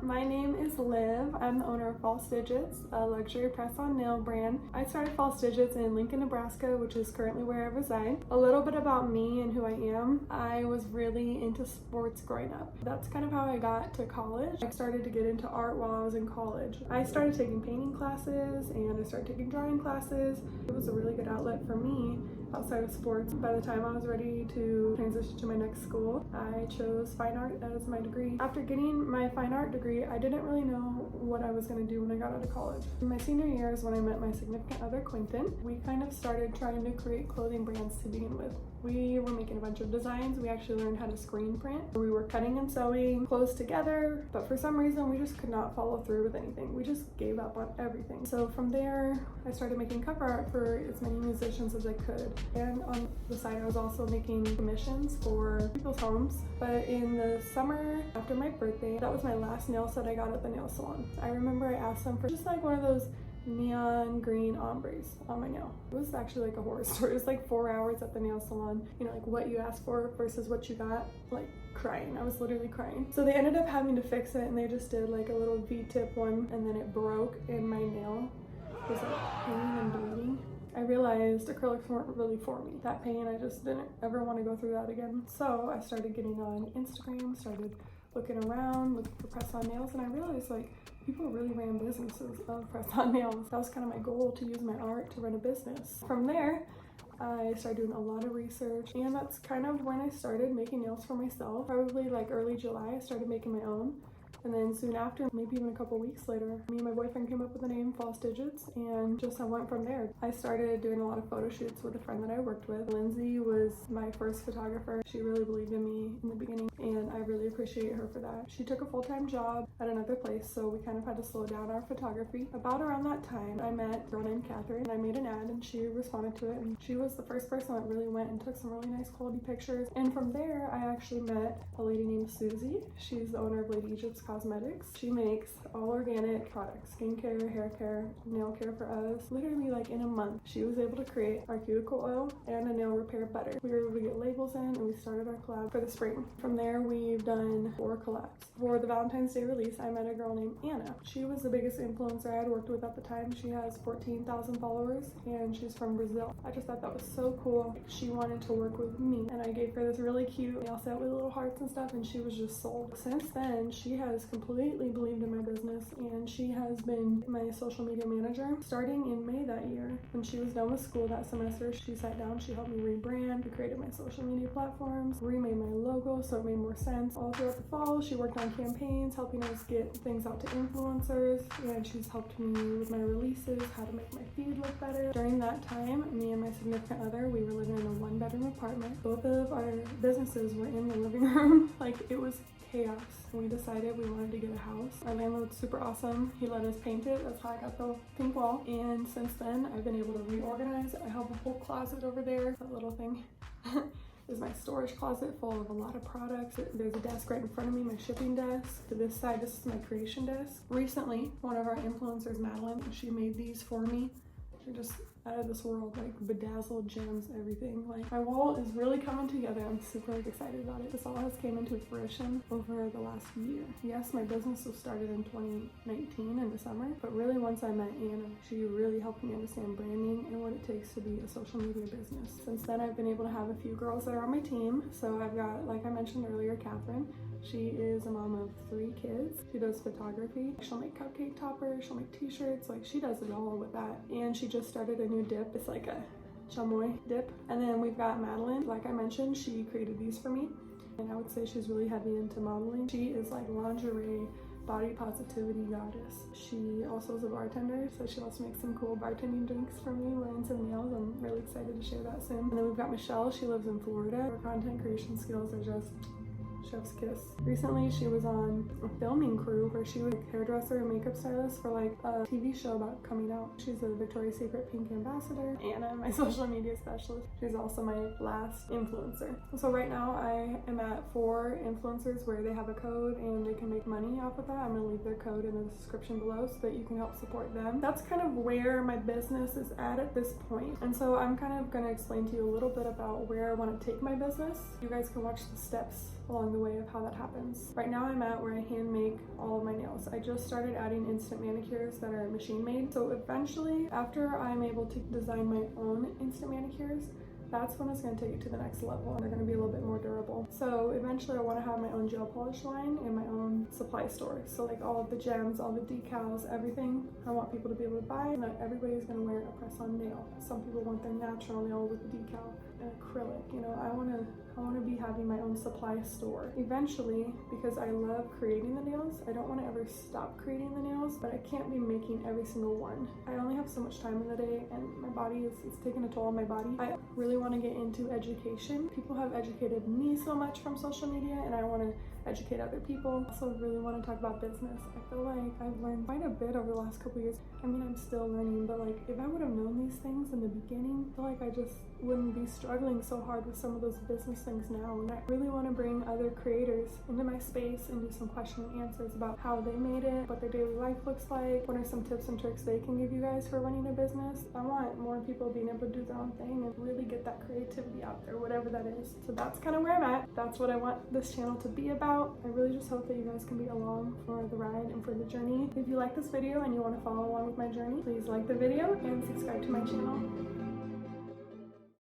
My name is Liv. I'm the owner of False Digits, a luxury press-on nail brand. I started False Digits in Lincoln, Nebraska, which is currently where I reside. A little bit about me and who I am. I was really into sports growing up. That's kind of how I got to college. I started to get into art while I was in college. I started taking painting classes and I started taking drawing classes. It was a really good outlet for me outside of sports. By the time I was ready to transition to my next school, I chose fine art as my degree. After getting my fine art degree, I didn't really know what I was going to do when I got out of college. In my senior year is when I met my significant other, Quentin. We kind of started trying to create clothing brands to begin with. We were making a bunch of designs. We actually learned how to screen print. We were cutting and sewing clothes together, but for some reason we just could not follow through with anything. We just gave up on everything. So from there, I started making cover art for as many musicians as I could. And on the side, I was also making commissions for people's homes. But in the summer after my birthday, that was my last nail set I got at the nail salon. I remember I asked them for just like one of those neon green ombres on my nail. It was actually like a horror story. It was like 4 hours at the nail salon, you know, like what you asked for versus what you got, like crying. I was literally crying. So they ended up having to fix it and they just did like a little V-tip one and then it broke and my nail was like pain and bleeding. I realized acrylics weren't really for me. That pain, I just didn't ever want to go through that again. So I started getting on Instagram, started looking around, looking for press-on nails, and I realized like people really ran businesses of press-on nails. That was kind of my goal, to use my art to run a business. From there, I started doing a lot of research, and that's kind of when I started making nails for myself. Probably like early July, I started making my own. And then soon after, maybe even a couple weeks later, me and my boyfriend came up with the name False Digits, and just I went from there. I started doing a lot of photo shoots with a friend that I worked with. Lindsey was my first photographer. She really believed in me in the beginning, and I really appreciate her for that. She took a full-time job at another place, so we kind of had to slow down our photography. About around that time, I met a girl named Catherine, and I made an ad, and she responded to it, and she was the first person that really went and took some really nice quality pictures. And from there, I actually met a lady named Susie. She's the owner of Lady Egypt's Cosmetics. She makes all organic products, skincare, hair care, nail care for us. Literally like in a month, she was able to create our cuticle oil and a nail repair butter. We were able to get labels in and we started our collab for the spring. From there, we've done 4 collabs. For the Valentine's Day release, I met a girl named Anna. She was the biggest influencer I had worked with at the time. She has 14,000 followers and she's from Brazil. I just thought that was so cool. She wanted to work with me and I gave her this really cute nail set with little hearts and stuff and she was just sold. Since then, she has completely believed in my business and she has been my social media manager starting in May that year. When she was done with school that semester, she sat down, she helped me rebrand, we created my social media platforms, remade my logo so it made more sense. All throughout the fall, she worked on campaigns, helping us get things out to influencers, and she's helped me with my releases, how to make my feed look better. During that time, me and my significant other, we were living in a 1-bedroom apartment. Both of our businesses were in the living room. Like, it was chaos. We decided we wanted to get a house. Our landlord's super awesome. He let us paint it. That's how I got the pink wall. And since then, I've been able to reorganize. I have a whole closet over there. That little thing is my storage closet full of a lot of products. There's a desk right in front of me, my shipping desk. To this side, this is my creation desk. Recently, one of our influencers, Madeline, she made these for me. They're just out of this world, like bedazzled gems, everything. Like, my wall is really coming together. I'm super excited about it. This all has came into fruition over the last year. Yes, my business was started in 2019 in the summer, but really once I met Anna, she really helped me understand branding and what it takes to be a social media business. Since then, I've been able to have a few girls that are on my team. So I've got, like I mentioned earlier, Catherine. She is a mom of 3 kids. She does photography. She'll make cupcake toppers, she'll make t-shirts, like she does it all with that. And she just started a new dip. It's like a chamoy dip. And then we've got Madeline. Like I mentioned, she created these for me. And I would say she's really heavy into modeling. She is like lingerie, body positivity goddess. She also is a bartender, so she wants to make some cool bartending drinks for me. We're into nails. I'm really excited to share that soon. And then we've got Michelle. She lives in Florida. Her content creation skills are just chef's kiss. Recently, she was on a filming crew where she was a hairdresser and makeup stylist for like a TV show about coming out. She's a Victoria's Secret pink ambassador. Anna, my social media specialist. She's also my last influencer. So right now I am at 4 influencers where they have a code and they can make money off of that. I'm gonna leave their code in the description below so that you can help support them. That's kind of where my business is at this point. And so I'm kind of gonna explain to you a little bit about where I want to take my business. You guys can watch the steps along the way of how that happens. Right now I'm at where I hand make all of my nails. I just started adding instant manicures that are machine made. So eventually, after I'm able to design my own instant manicures, that's when it's going to take it to the next level, and they're going to be a little bit more durable. So eventually I want to have my own gel polish line and my own supply store. So like all of the gems, all the decals, everything I want people to be able to buy. Not everybody's going to wear a press-on nail. Some people want their natural nail with the decal and acrylic. You know, I want to be having my own supply store eventually, because I love creating the nails. I don't want to ever stop creating the nails, but I can't be making every single one. I only have so much time in the day, and my body is taking a toll on my body. I really want to get into education. People have educated me so much from social media, and I want to educate other people. Also really want to talk about business. I feel like I've learned quite a bit over the last couple years. I mean, I'm still learning, but like if I would have known these things in the beginning, I feel like I just wouldn't be struggling so hard with some of those business things now. And I really want to bring other creators into my space and do some question and answers about how they made it, what their daily life looks like, what are some tips and tricks they can give you guys for running a business. I want more people being able to do their own thing and really get that creativity out there, whatever that is. So that's kind of where I'm at. That's what I want this channel to be about. I really just hope that you guys can be along for the ride and for the journey. If you like this video and you want to follow along with my journey, please like the video and subscribe to my channel.